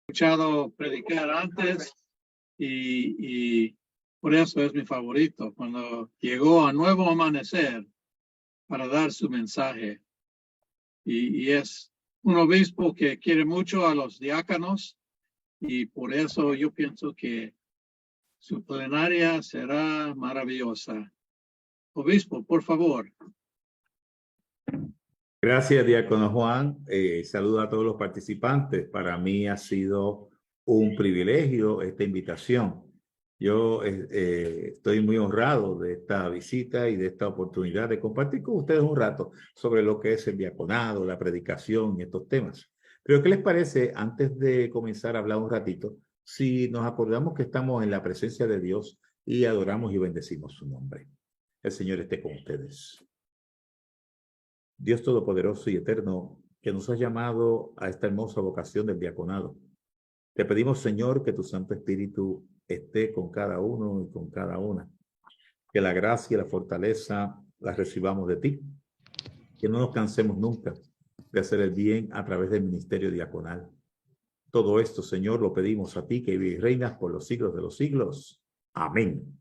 Escuchado predicar antes y por eso es mi favorito, cuando llegó a nuevo amanecer para dar su mensaje. Y es un obispo que quiere mucho a los diáconos y por eso yo pienso que su plenaria será maravillosa. Obispo, por favor. Gracias, Diácono Juan. Saludo a todos los participantes. Para mí ha sido un privilegio esta invitación. Yo estoy muy honrado de esta visita y de esta oportunidad de compartir con ustedes un rato sobre lo que es el diaconado, la predicación y estos temas. Pero, ¿qué les parece, antes de comenzar a hablar un ratito, si nos acordamos que estamos en la presencia de Dios y adoramos y bendecimos su nombre? El Señor esté con ustedes. Dios Todopoderoso y Eterno, que nos has llamado a esta hermosa vocación del diaconado. Te pedimos, Señor, que tu Santo Espíritu esté con cada uno y con cada una. Que la gracia y la fortaleza las recibamos de ti. Que no nos cansemos nunca de hacer el bien a través del ministerio diaconal. Todo esto, Señor, lo pedimos a ti, que vives y reinas por los siglos de los siglos. Amén.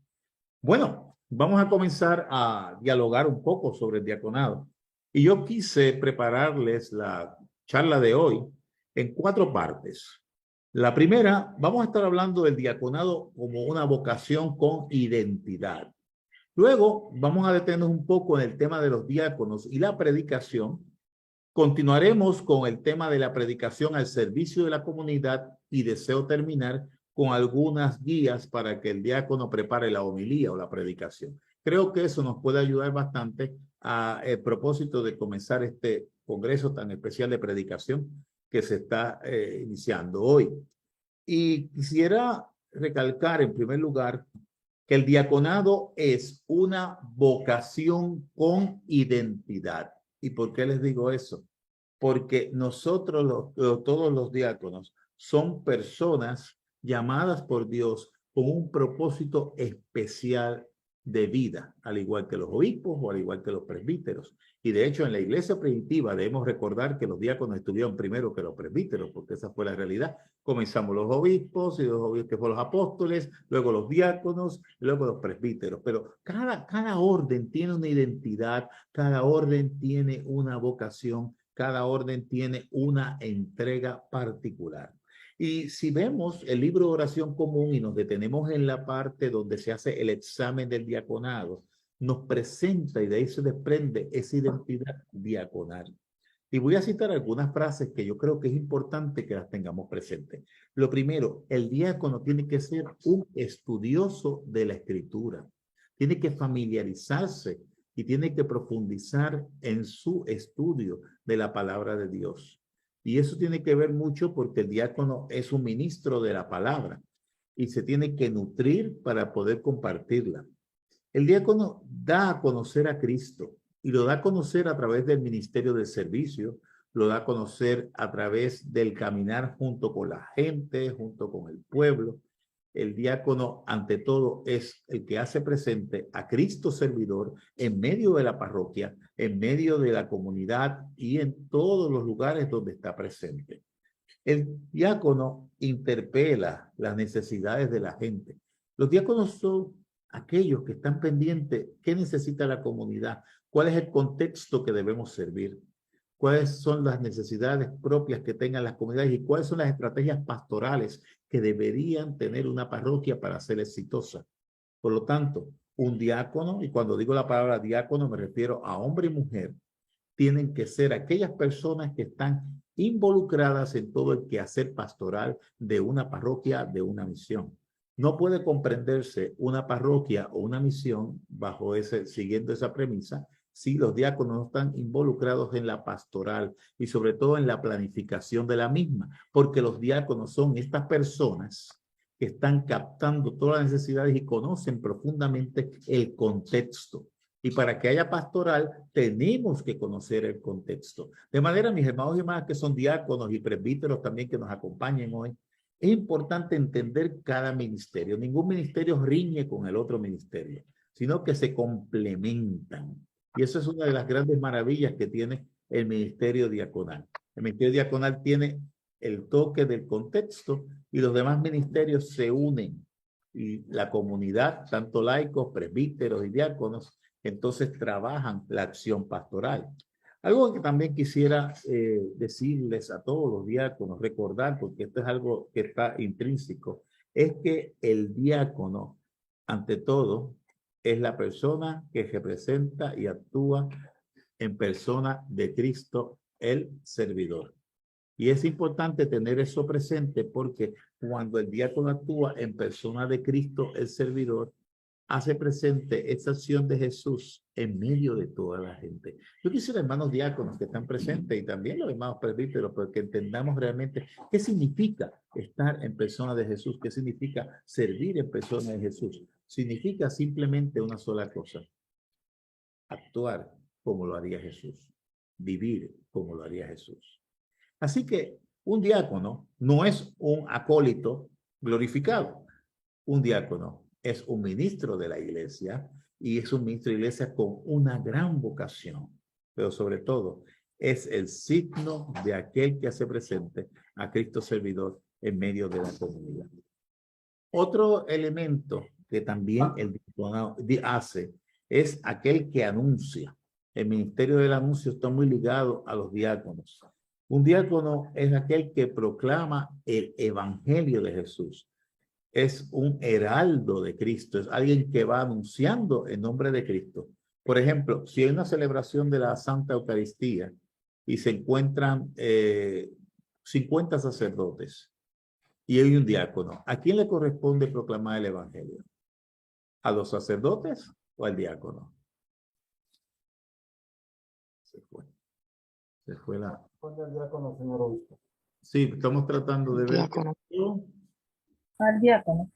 Bueno, vamos a comenzar a dialogar un poco sobre el diaconado. Y yo quise prepararles la charla de hoy en 4 partes. La primera, vamos a estar hablando del diaconado como una vocación con identidad. Luego, vamos a detenernos un poco en el tema de los diáconos y la predicación. Continuaremos con el tema de la predicación al servicio de la comunidad y deseo terminar con algunas guías para que el diácono prepare la homilía o la predicación. Creo que eso nos puede ayudar bastante al propósito de comenzar este congreso tan especial de predicación que se está iniciando hoy. Y quisiera recalcar en primer lugar que el diaconado es una vocación con identidad. ¿Y por qué les digo eso? Porque nosotros, todos los diáconos, son personas llamadas por Dios con un propósito especial de vida, al igual que los obispos o al igual que los presbíteros. Y de hecho, en la iglesia primitiva debemos recordar que los diáconos estuvieron primero que los presbíteros, porque esa fue la realidad. Comenzamos los obispos, y los obispos que fueron los apóstoles, luego los diáconos, luego los presbíteros. Pero cada orden tiene una identidad, cada orden tiene una vocación, cada orden tiene una entrega particular. Y si vemos el libro de oración común y nos detenemos en la parte donde se hace el examen del diaconado, nos presenta y de ahí se desprende esa identidad diaconal. Y voy a citar algunas frases que yo creo que es importante que las tengamos presentes. Lo primero, el diácono tiene que ser un estudioso de la escritura. Tiene que familiarizarse y tiene que profundizar en su estudio de la palabra de Dios. Y eso tiene que ver mucho porque el diácono es un ministro de la palabra y se tiene que nutrir para poder compartirla. El diácono da a conocer a Cristo y lo da a conocer a través del ministerio del servicio, lo da a conocer a través del caminar junto con la gente, junto con el pueblo. El diácono, ante todo, es el que hace presente a Cristo servidor en medio de la parroquia, en medio de la comunidad y en todos los lugares donde está presente. El diácono interpela las necesidades de la gente. Los diáconos son aquellos que están pendientes, qué necesita la comunidad, cuál es el contexto que debemos servir, cuáles son las necesidades propias que tengan las comunidades y cuáles son las estrategias pastorales que deberían tener una parroquia para ser exitosa. Por lo tanto, un diácono, y cuando digo la palabra diácono me refiero a hombre y mujer, tienen que ser aquellas personas que están involucradas en todo el quehacer pastoral de una parroquia, de una misión. No puede comprenderse una parroquia o una misión siguiendo esa premisa si los diáconos no están involucrados en la pastoral y sobre todo en la planificación de la misma, porque los diáconos son estas personas que están captando todas las necesidades y conocen profundamente el contexto. Y para que haya pastoral, tenemos que conocer el contexto. De manera, mis hermanos y hermanas que son diáconos y presbíteros también que nos acompañen hoy, es importante entender cada ministerio. Ningún ministerio riñe con el otro ministerio, sino que se complementan. Y eso es una de las grandes maravillas que tiene el ministerio diaconal. El ministerio diaconal tiene el toque del contexto y los demás ministerios se unen. Y la comunidad, tanto laicos, presbíteros y diáconos, entonces trabajan la acción pastoral. Algo que también quisiera decirles a todos los diáconos, recordar, porque esto es algo que está intrínseco, es que el diácono, ante todo, es la persona que representa y actúa en persona de Cristo, el servidor. Y es importante tener eso presente porque cuando el diácono actúa en persona de Cristo, el servidor, hace presente esa acción de Jesús en medio de toda la gente. Yo quisiera, hermanos diáconos que están presentes y también los hermanos presbíteros, pero que entendamos realmente qué significa estar en persona de Jesús, qué significa servir en persona de Jesús. Significa simplemente una sola cosa: actuar como lo haría Jesús, vivir como lo haría Jesús. Así que un diácono no es un acólito glorificado. Un diácono es un ministro de la iglesia y es un ministro de la iglesia con una gran vocación, pero sobre todo es el signo de aquel que hace presente a Cristo servidor en medio de la comunidad. Otro elemento que también el diácono hace es aquel que anuncia. El ministerio del anuncio está muy ligado a los diáconos. Un diácono es aquel que proclama el evangelio de Jesús. Es un heraldo de Cristo, es alguien que va anunciando en nombre de Cristo. Por ejemplo, si hay una celebración de la Santa Eucaristía y se encuentran 50 sacerdotes y hay un diácono, ¿a quién le corresponde proclamar el evangelio? ¿A los sacerdotes o al diácono? Se fue la... Al diácono, señor obispo. Sí, estamos tratando de ver... Al diácono.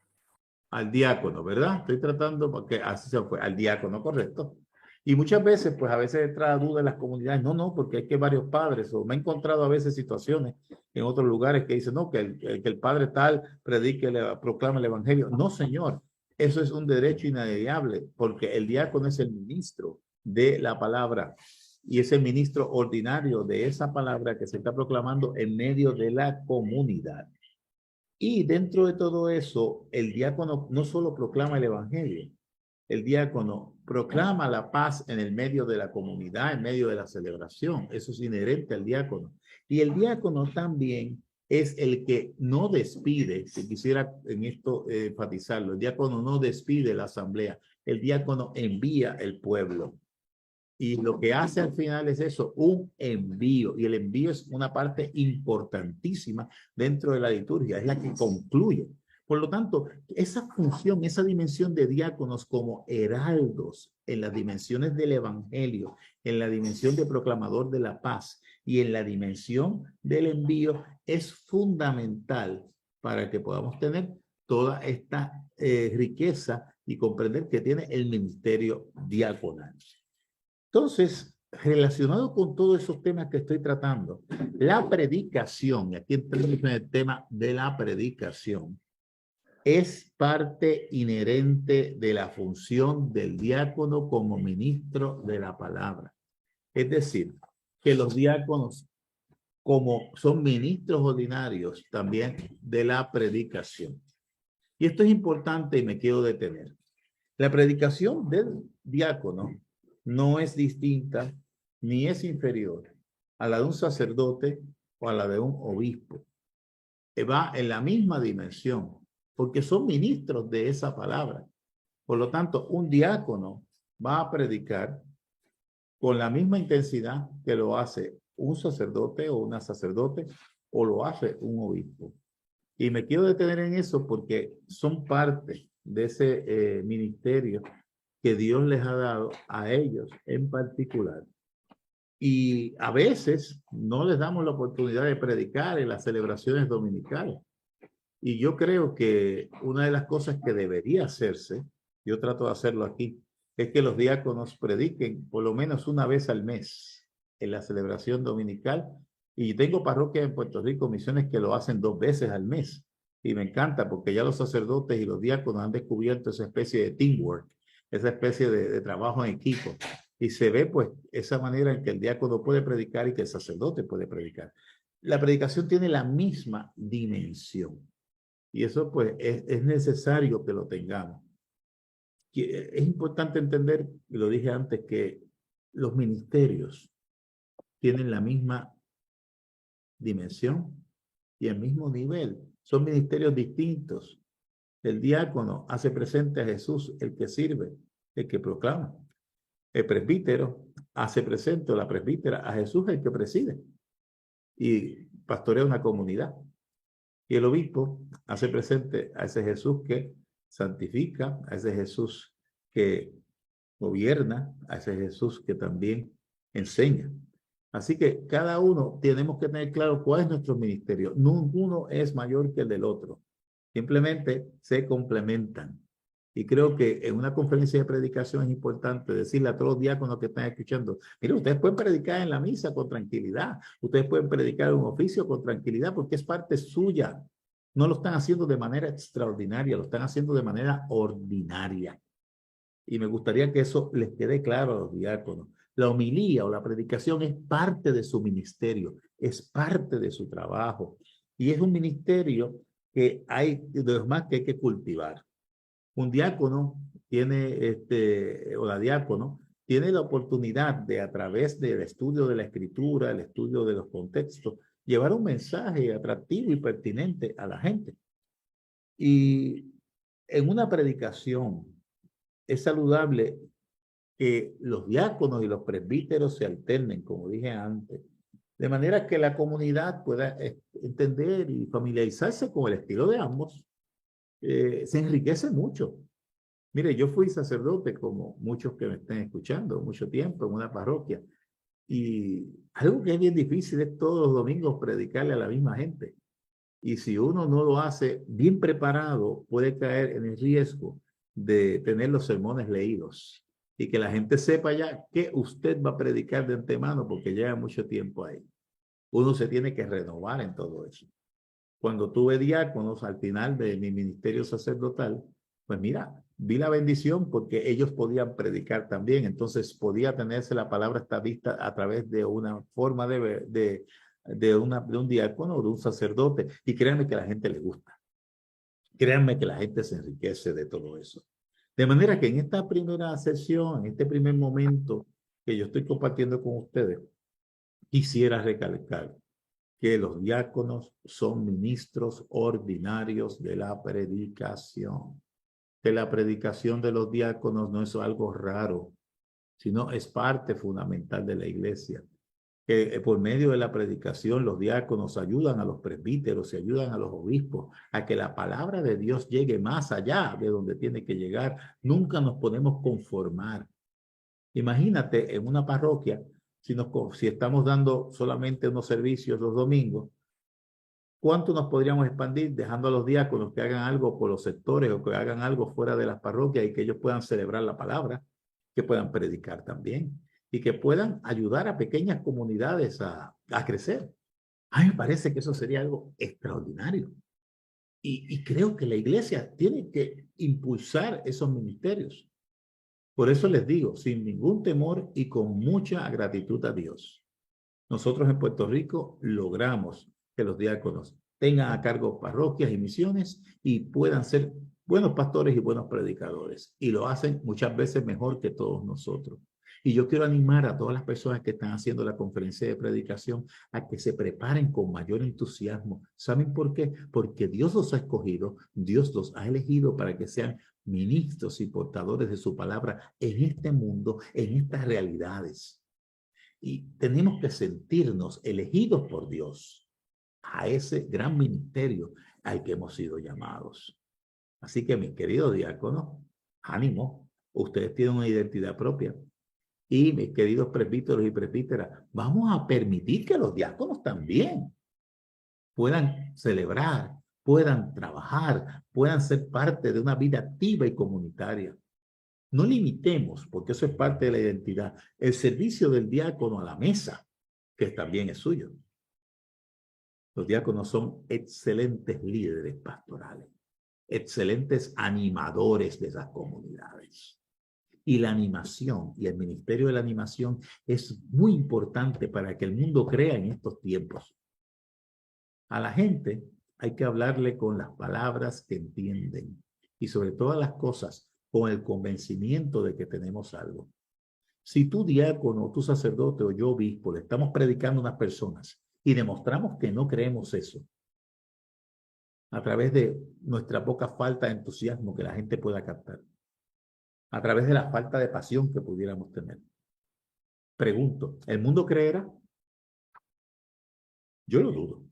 Al diácono, ¿verdad? Estoy tratando porque así se fue, al diácono, correcto. Y muchas veces, pues a veces entra duda en las comunidades, no, porque es que varios padres, o me he encontrado a veces situaciones en otros lugares que dicen, no, que el padre tal predique, proclama el evangelio. No, señor, eso es un derecho inalienable, porque el diácono es el ministro de la palabra y es el ministro ordinario de esa palabra que se está proclamando en medio de la comunidad. Y dentro de todo eso, el diácono no solo proclama el evangelio, el diácono proclama la paz en el medio de la comunidad, en medio de la celebración. Eso es inherente al diácono. Y el diácono también es el que no despide, si quisiera en esto enfatizarlo, el diácono no despide la asamblea, el diácono envía el pueblo. Y lo que hace al final es eso, un envío. Y el envío es una parte importantísima dentro de la liturgia, es la que concluye. Por lo tanto, esa función, esa dimensión de diáconos como heraldos en las dimensiones del evangelio, en la dimensión de proclamador de la paz y en la dimensión del envío es fundamental para que podamos tener toda esta riqueza y comprender que tiene el ministerio diaconal. Entonces, relacionado con todos esos temas que estoy tratando, la predicación, y aquí entramos en el tema de la predicación, es parte inherente de la función del diácono como ministro de la palabra. Es decir, que los diáconos, como son ministros ordinarios también de la predicación. Y esto es importante y me quiero detener. La predicación del diácono no es distinta ni es inferior a la de un sacerdote o a la de un obispo. Va en la misma dimensión, porque son ministros de esa palabra. Por lo tanto, un diácono va a predicar con la misma intensidad que lo hace un sacerdote o una sacerdote o lo hace un obispo. Y me quiero detener en eso porque son parte de ese ministerio que Dios les ha dado a ellos en particular. Y a veces no les damos la oportunidad de predicar en las celebraciones dominicales. Y yo creo que una de las cosas que debería hacerse, yo trato de hacerlo aquí, es que los diáconos prediquen por lo menos una vez al mes en la celebración dominical. Y tengo parroquias en Puerto Rico, misiones que lo hacen 2 veces al mes. Y me encanta porque ya los sacerdotes y los diáconos han descubierto esa especie de teamwork, esa especie de trabajo en equipo. Y se ve pues esa manera en que el diácono puede predicar y que el sacerdote puede predicar. la predicación tiene la misma dimensión. Y eso pues es necesario que lo tengamos. Es importante entender, y lo dije antes, que los ministerios tienen la misma dimensión y el mismo nivel. Son ministerios distintos. El diácono hace presente a Jesús, el que sirve, el que proclama. El presbítero hace presente, o la presbítera, a Jesús, el que preside y pastorea una comunidad. Y el obispo hace presente a ese Jesús que santifica, a ese Jesús que gobierna, a ese Jesús que también enseña. Así que cada uno tenemos que tener claro cuál es nuestro ministerio. Ninguno es mayor que el del otro. Simplemente se complementan. Y creo que en una conferencia de predicación es importante decirle a todos los diáconos que están escuchando, mire, ustedes pueden predicar en la misa con tranquilidad, ustedes pueden predicar un oficio con tranquilidad porque es parte suya. No lo están haciendo de manera extraordinaria, lo están haciendo de manera ordinaria. Y me gustaría que eso les quede claro a los diáconos. La homilía o la predicación es parte de su ministerio, es parte de su trabajo. Y es un ministerio que hay, de los más que hay que cultivar. Un diácono tiene, o la diácono, tiene la oportunidad de, a través del estudio de la escritura, el estudio de los contextos, llevar un mensaje atractivo y pertinente a la gente. Y en una predicación es saludable que los diáconos y los presbíteros se alternen, como dije antes, de manera que la comunidad pueda entender y familiarizarse con el estilo de ambos. Se enriquece mucho. Mire, yo fui sacerdote, como muchos que me estén escuchando, mucho tiempo en una parroquia. Y algo que es bien difícil es todos los domingos predicarle a la misma gente. Y si uno no lo hace bien preparado, puede caer en el riesgo de tener los sermones leídos. Y que la gente sepa ya que usted va a predicar de antemano porque lleva mucho tiempo ahí. Uno se tiene que renovar en todo eso. Cuando tuve diáconos al final de mi ministerio sacerdotal, pues mira, vi la bendición porque ellos podían predicar también. Entonces podía tenerse la palabra esta vista a través de una forma de un diácono o de un sacerdote. Y créanme que a la gente le gusta. Créanme que la gente se enriquece de todo eso. De manera que en esta primera sesión, en este primer momento que yo estoy compartiendo con ustedes, quisiera recalcar que los diáconos son ministros ordinarios de la predicación. Que la predicación de los diáconos no es algo raro, sino es parte fundamental de la iglesia. Que por medio de la predicación los diáconos ayudan a los presbíteros y ayudan a los obispos a que la palabra de Dios llegue más allá de donde tiene que llegar. Nunca nos podemos conformar. Imagínate en una parroquia, si estamos dando solamente unos servicios los domingos, ¿cuánto nos podríamos expandir dejando a los diáconos que hagan algo por los sectores o que hagan algo fuera de las parroquias y que ellos puedan celebrar la palabra, que puedan predicar también y que puedan ayudar a pequeñas comunidades a crecer? A mí me parece que eso sería algo extraordinario. Y creo que la iglesia tiene que impulsar esos ministerios. Por eso les digo, sin ningún temor y con mucha gratitud a Dios, nosotros en Puerto Rico logramos que los diáconos tengan a cargo parroquias y misiones y puedan ser buenos pastores y buenos predicadores. Y lo hacen muchas veces mejor que todos nosotros. Y yo quiero animar a todas las personas que están haciendo la conferencia de predicación a que se preparen con mayor entusiasmo. ¿Saben por qué? Porque Dios los ha escogido, Dios los ha elegido para que sean ministros y portadores de su palabra en este mundo, en estas realidades. Y tenemos que sentirnos elegidos por Dios a ese gran ministerio al que hemos sido llamados. Así que, mis queridos diáconos, ánimo, ustedes tienen una identidad propia. Y mis queridos presbíteros y presbíteras, vamos a permitir que los diáconos también puedan celebrar, puedan trabajar, puedan ser parte de una vida activa y comunitaria. No limitemos, porque eso es parte de la identidad, el servicio del diácono a la mesa, que también es suyo. Los diáconos son excelentes líderes pastorales, excelentes animadores de esas comunidades. Y la animación y el ministerio de la animación es muy importante para que el mundo crea en estos tiempos. A la gente hay que hablarle con las palabras que entienden y sobre todas las cosas con el convencimiento de que tenemos algo. Si tú diácono, tú sacerdote o yo obispo le estamos predicando a unas personas y demostramos que no creemos eso, a través de nuestra poca falta de entusiasmo que la gente pueda captar, a través de la falta de pasión que pudiéramos tener. Pregunto, ¿el mundo creerá? Yo lo dudo.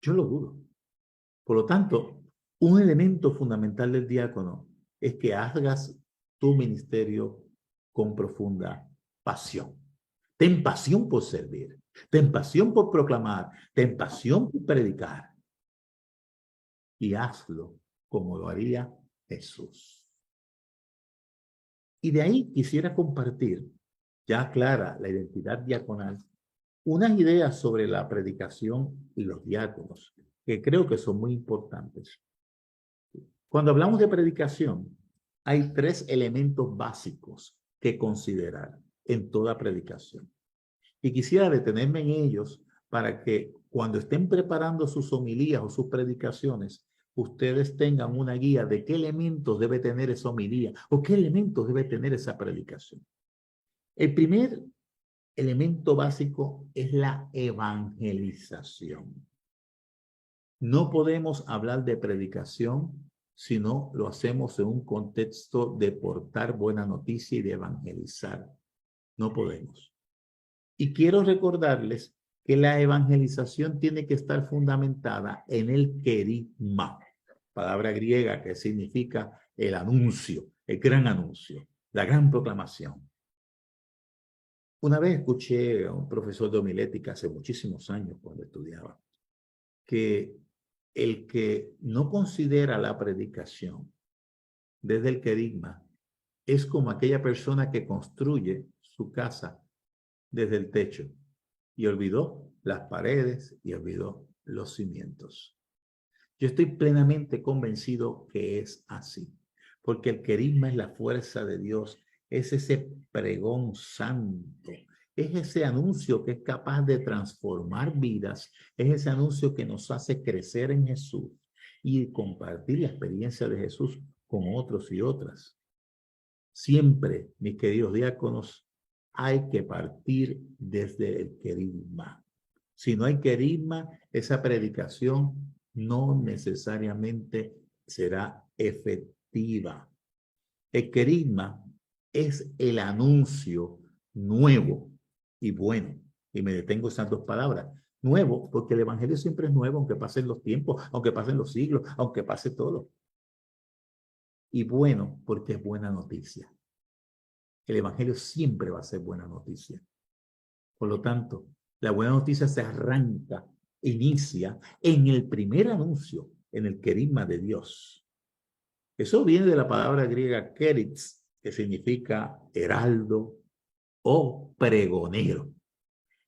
Yo lo dudo. Por lo tanto, un elemento fundamental del diácono es que hagas tu ministerio con profunda pasión. Ten pasión por servir. Ten pasión por proclamar. Ten pasión por predicar. Y hazlo como lo haría Jesús. Y de ahí quisiera compartir, ya clara la identidad diaconal, unas ideas sobre la predicación y los diáconos, que creo que son muy importantes. Cuando hablamos de predicación, hay 3 elementos básicos que considerar en toda predicación. Y quisiera detenerme en ellos para que cuando estén preparando sus homilías o sus predicaciones, ustedes tengan una guía de qué elementos debe tener esa homilía o qué elementos debe tener esa predicación. El primer elemento básico es la evangelización. No podemos hablar de predicación si no lo hacemos en un contexto de portar buena noticia y de evangelizar. No podemos. Y quiero recordarles que la evangelización tiene que estar fundamentada en el querigma, palabra griega que significa el anuncio, el gran anuncio, la gran proclamación. Una vez escuché a un profesor de homilética hace muchísimos años cuando estudiaba, que el que no considera la predicación desde el querigma es como aquella persona que construye su casa desde el techo y olvidó las paredes y olvidó los cimientos. Yo estoy plenamente convencido que es así, porque el querigma es la fuerza de Dios, es ese pregón santo, es ese anuncio que es capaz de transformar vidas, es ese anuncio que nos hace crecer en Jesús y compartir la experiencia de Jesús con otros y otras. Siempre, mis queridos diáconos, hay que partir desde el querigma. Si no hay querigma, esa predicación no necesariamente será efectiva. El querigma es el anuncio nuevo y bueno. Y me detengo en esas 2 palabras. Nuevo, porque el evangelio siempre es nuevo, aunque pasen los tiempos, aunque pasen los siglos, aunque pase todo. Y bueno, porque es buena noticia. El evangelio siempre va a ser buena noticia. Por lo tanto, la buena noticia se arranca, inicia en el primer anuncio, en el querigma de Dios. Eso viene de la palabra griega keritz, que significa heraldo o pregonero.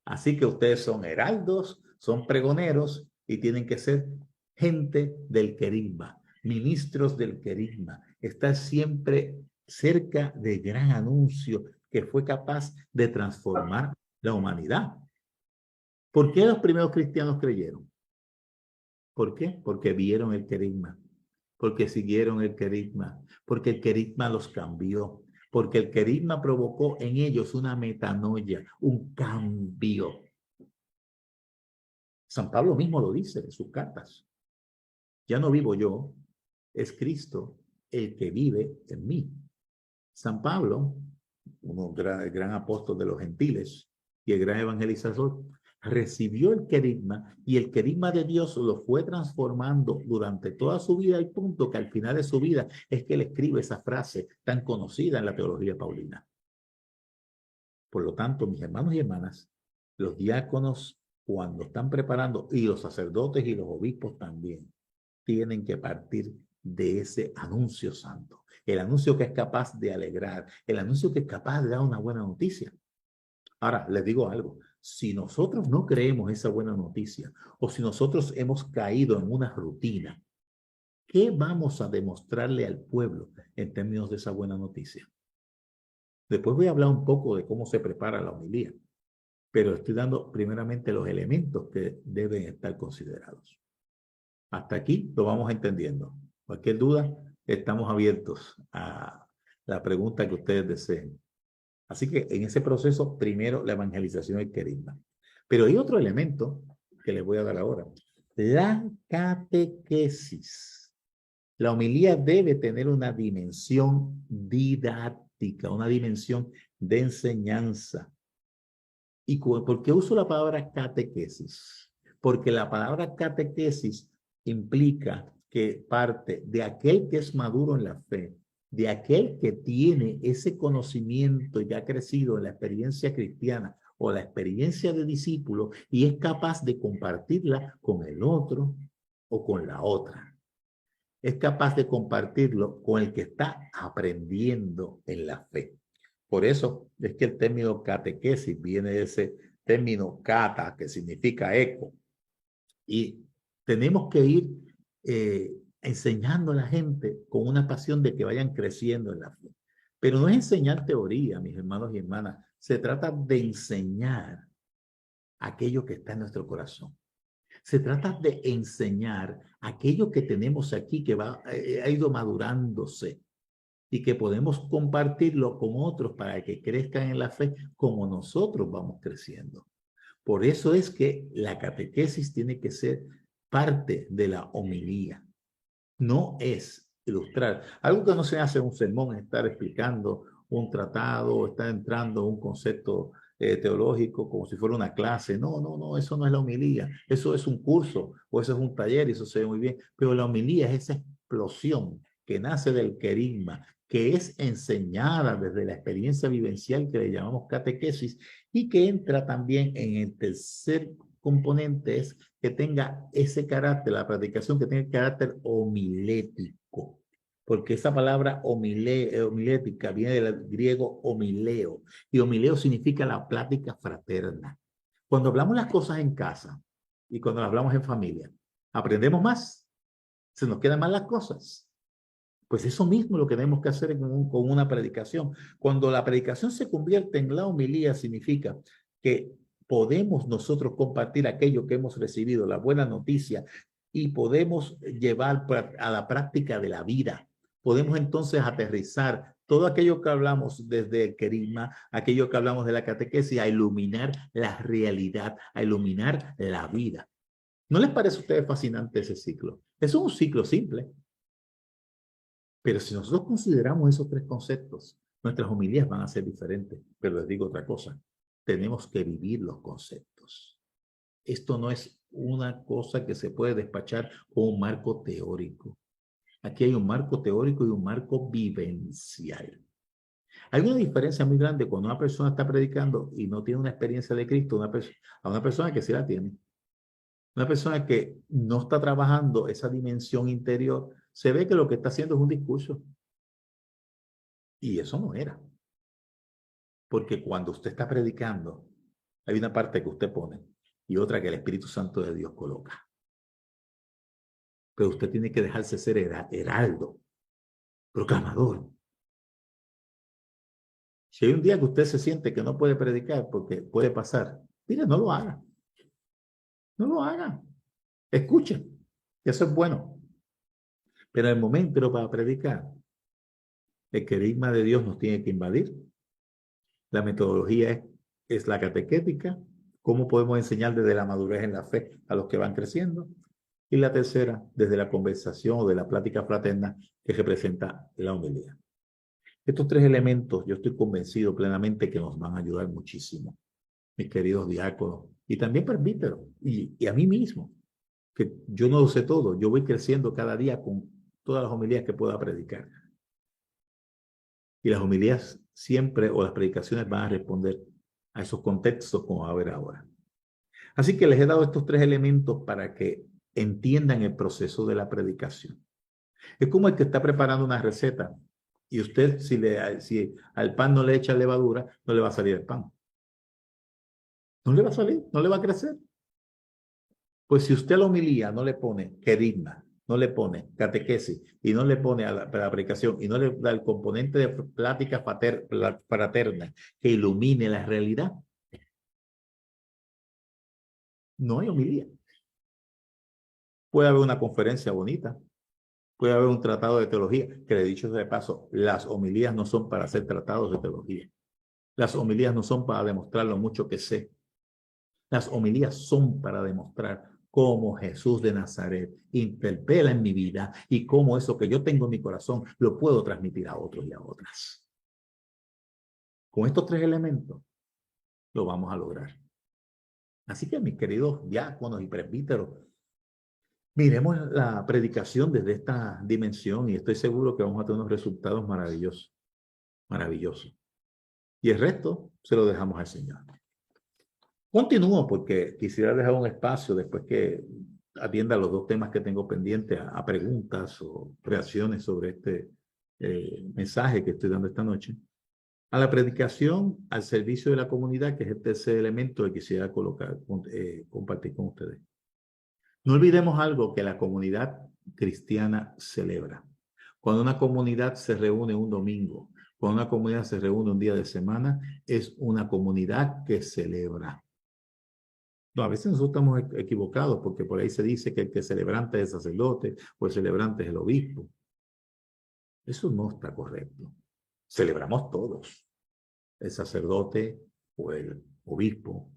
Así que ustedes son heraldos, son pregoneros y tienen que ser gente del querigma, ministros del querigma. Estar siempre cerca del gran anuncio que fue capaz de transformar la humanidad. ¿Por qué los primeros cristianos creyeron? ¿Por qué? Porque vieron el querigma, porque siguieron el querigma, porque el querigma los cambió, porque el querigma provocó en ellos una metanoia, un cambio. San Pablo mismo lo dice en sus cartas. Ya no vivo yo, es Cristo el que vive en mí. San Pablo, el gran apóstol de los gentiles y el gran evangelizador, recibió el querigma y el querigma de Dios lo fue transformando durante toda su vida, al punto que al final de su vida es que él escribe esa frase tan conocida en la teología paulina. Por lo tanto, mis hermanos y hermanas, los diáconos, cuando están preparando, y los sacerdotes y los obispos también, tienen que partir de ese anuncio santo, el anuncio que es capaz de alegrar, el anuncio que es capaz de dar una buena noticia. Ahora, les digo algo, si nosotros no creemos esa buena noticia, o si nosotros hemos caído en una rutina, ¿qué vamos a demostrarle al pueblo en términos de esa buena noticia? Después voy a hablar un poco de cómo se prepara la homilía. pero estoy dando primeramente los elementos que deben estar considerados. Hasta aquí lo vamos entendiendo. Cualquier duda, estamos abiertos a la pregunta que ustedes deseen. Así que en ese proceso, primero la evangelización del querigma. Pero hay otro elemento que les voy a dar ahora. La catequesis. La homilía debe tener una dimensión didáctica, una dimensión de enseñanza. ¿Y por qué uso la palabra catequesis? Porque la palabra catequesis implica que parte de aquel que es maduro en la fe, de aquel que tiene ese conocimiento y ha crecido en la experiencia cristiana o la experiencia de discípulo y es capaz de compartirla con el otro o con la otra. Es capaz de compartirlo con el que está aprendiendo en la fe. Por eso es que el término catequesis viene de ese término cata, que significa eco. Y tenemos que ir enseñando a la gente con una pasión de que vayan creciendo en la fe. Pero no es enseñar teoría, mis hermanos y hermanas. Se trata de enseñar aquello que está en nuestro corazón. Se trata de enseñar aquello que tenemos aquí, que ha ido madurándose y que podemos compartirlo con otros para que crezcan en la fe como nosotros vamos creciendo. Por eso es que la catequesis tiene que ser parte de la homilía. No es ilustrar. Algo que no se hace en un sermón es estar explicando un tratado, estar entrando un concepto teológico como si fuera una clase. No, no, no, eso no es la homilía. Eso es un curso o eso es un taller y eso se ve muy bien. Pero la homilía es esa explosión que nace del querigma, que es enseñada desde la experiencia vivencial que le llamamos catequesis y que entra también en el tercer componente, es que tenga ese carácter, la predicación que tenga el carácter homilético. Porque esa palabra homilética viene del griego homileo, y homileo significa la plática fraterna. Cuando hablamos las cosas en casa y cuando las hablamos en familia, aprendemos más, se nos quedan más las cosas. Pues eso mismo lo que tenemos que hacer con una predicación. Cuando la predicación se convierte en la homilía, significa que podemos nosotros compartir aquello que hemos recibido, la buena noticia, y podemos llevar a la práctica de la vida. Podemos entonces aterrizar todo aquello que hablamos desde el querigma, aquello que hablamos de la catequesis, a iluminar la realidad, a iluminar la vida. ¿No les parece a ustedes fascinante ese ciclo? Es un ciclo simple. Pero si nosotros consideramos esos tres conceptos, nuestras homilías van a ser diferentes. Pero les digo otra cosa, tenemos que vivir los conceptos. Esto no es una cosa que se puede despachar con un marco teórico. Aquí hay un marco teórico y un marco vivencial. Hay una diferencia muy grande cuando una persona está predicando y no tiene una experiencia de Cristo a una persona que sí la tiene. Una persona que no está trabajando esa dimensión interior, se ve que lo que está haciendo es un discurso. Y eso no era. Porque cuando usted está predicando, hay una parte que usted pone y otra que el Espíritu Santo de Dios coloca. Pero usted tiene que dejarse ser heraldo, proclamador. Si hay un día que usted se siente que no puede predicar porque puede pasar, mire, no lo haga. No lo haga. Escuche. Eso es bueno. Pero el momento para predicar, el querigma de Dios nos tiene que invadir. La metodología es la catequética. ¿Cómo podemos enseñar desde la madurez en la fe a los que van creciendo? Y la tercera, desde la conversación o de la plática fraterna que representa la homilía. Estos tres elementos yo estoy convencido plenamente que nos van a ayudar muchísimo, mis queridos diáconos, y también presbíteros, y a mí mismo, que yo no lo sé todo, yo voy creciendo cada día con todas las homilías que pueda predicar. Y las homilías siempre, o las predicaciones, van a responder a esos contextos como va a ver ahora. Así que les he dado estos tres elementos para que entiendan el proceso de la predicación. Es como el que está preparando una receta y usted, si al pan no le echa levadura, no le va a salir el pan. No le va a salir, no le va a crecer. Pues si usted a la homilía no le pone querigma, no le pone catequesis y no le pone a la predicación y no le da el componente de plática fraterna que ilumine la realidad, no hay homilía. Puede haber una conferencia bonita, puede haber un tratado de teología, que de dicho de paso, las homilías no son para hacer tratados de teología. Las homilías no son para demostrar lo mucho que sé. Las homilías son para demostrar cómo Jesús de Nazaret interpela en mi vida y cómo eso que yo tengo en mi corazón lo puedo transmitir a otros y a otras. Con estos 3 elementos lo vamos a lograr. Así que, mis queridos diáconos y presbíteros, miremos la predicación desde esta dimensión y estoy seguro que vamos a tener unos resultados maravillosos. Maravillosos. Y el resto se lo dejamos al Señor. Continúo porque quisiera dejar un espacio después que atienda los 2 temas que tengo pendientes a preguntas o reacciones sobre este mensaje que estoy dando esta noche. A la predicación, al servicio de la comunidad, que es el tercer elemento que quisiera compartir con ustedes. No olvidemos algo que la comunidad cristiana celebra. Cuando una comunidad se reúne un domingo, cuando una comunidad se reúne un día de semana, es una comunidad que celebra. No, a veces nosotros estamos equivocados porque por ahí se dice que el que celebrante es el sacerdote o el celebrante es el obispo. Eso no está correcto. Celebramos todos. El sacerdote o el obispo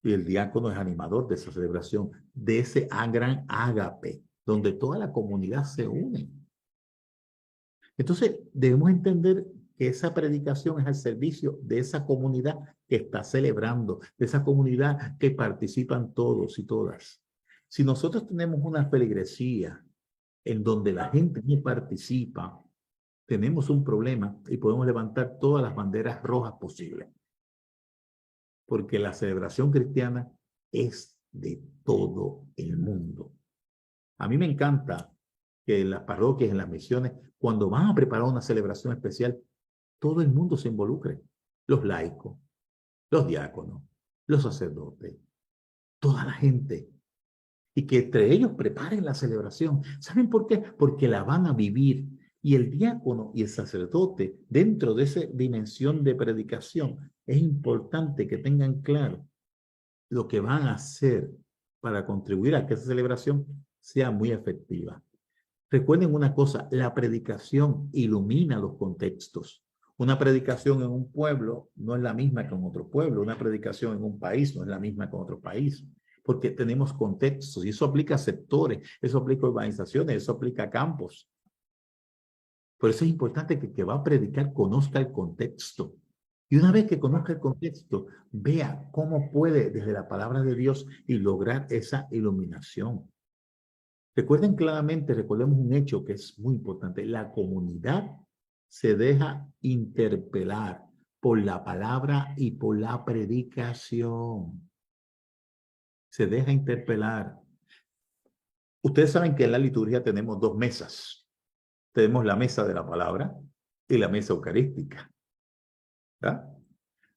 y el diácono es animador de esa celebración, de ese gran ágape, donde toda la comunidad se une. Entonces, debemos entender que esa predicación es al servicio de esa comunidad que está celebrando, de esa comunidad que participan todos y todas. Si nosotros tenemos una feligresía en donde la gente no participa, tenemos un problema y podemos levantar todas las banderas rojas posibles. Porque la celebración cristiana es de todo el mundo. A mí me encanta que en las parroquias, en las misiones, cuando van a preparar una celebración especial, todo el mundo se involucre. Los laicos, los diáconos, los sacerdotes, toda la gente. Y que entre ellos preparen la celebración. ¿Saben por qué? Porque la van a vivir. Y el diácono y el sacerdote, dentro de esa dimensión de predicación, es importante que tengan claro lo que van a hacer para contribuir a que esa celebración sea muy efectiva. Recuerden una cosa, la predicación ilumina los contextos. Una predicación en un pueblo no es la misma que en otro pueblo. Una predicación en un país no es la misma que en otro país. Porque tenemos contextos y eso aplica a sectores, eso aplica a urbanizaciones, eso aplica a campos. Por eso es importante que el que va a predicar conozca el contexto. Y una vez que conozca el contexto, vea cómo puede desde la palabra de Dios y lograr esa iluminación. Recuerden claramente, recordemos un hecho que es muy importante. La comunidad se deja interpelar por la palabra y por la predicación. Se deja interpelar. Ustedes saben que en la liturgia tenemos 2 mesas. Tenemos la mesa de la palabra y la mesa eucarística. ¿Verdad?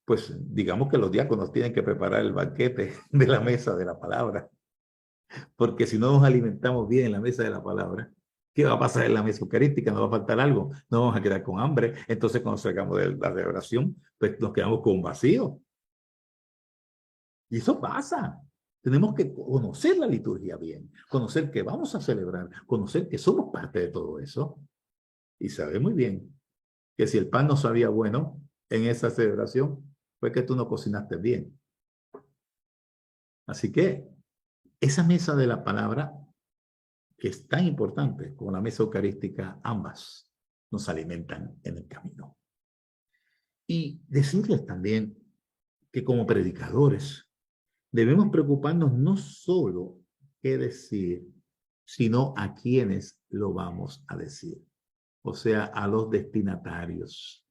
Pues digamos que los diáconos tienen que preparar el banquete de la mesa de la palabra. Porque si no nos alimentamos bien en la mesa de la palabra, ¿qué va a pasar en la mesa eucarística? ¿Nos va a faltar algo? ¿Nos vamos a quedar con hambre? Entonces cuando salgamos de la celebración, pues nos quedamos con un vacío. Y eso pasa. Tenemos que conocer la liturgia bien, conocer que vamos a celebrar, conocer que somos parte de todo eso. Y sabe muy bien que si el pan no sabía bueno en esa celebración, fue que tú no cocinaste bien. Así que esa mesa de la palabra, que es tan importante como la mesa eucarística, ambas nos alimentan en el camino. Y decirles también que como predicadores debemos preocuparnos no solo qué decir, sino a quiénes lo vamos a decir. O sea, a los destinatarios.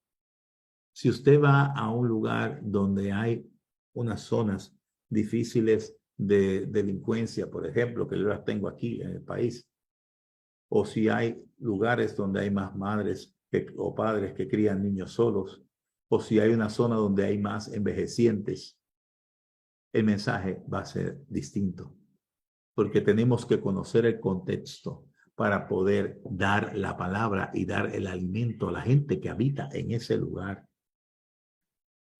Si usted va a un lugar donde hay unas zonas difíciles de delincuencia, por ejemplo, que yo las tengo aquí en el país, o si hay lugares donde hay más madres o padres que crían niños solos, o si hay una zona donde hay más envejecientes, el mensaje va a ser distinto, porque tenemos que conocer el contexto para poder dar la palabra y dar el alimento a la gente que habita en ese lugar.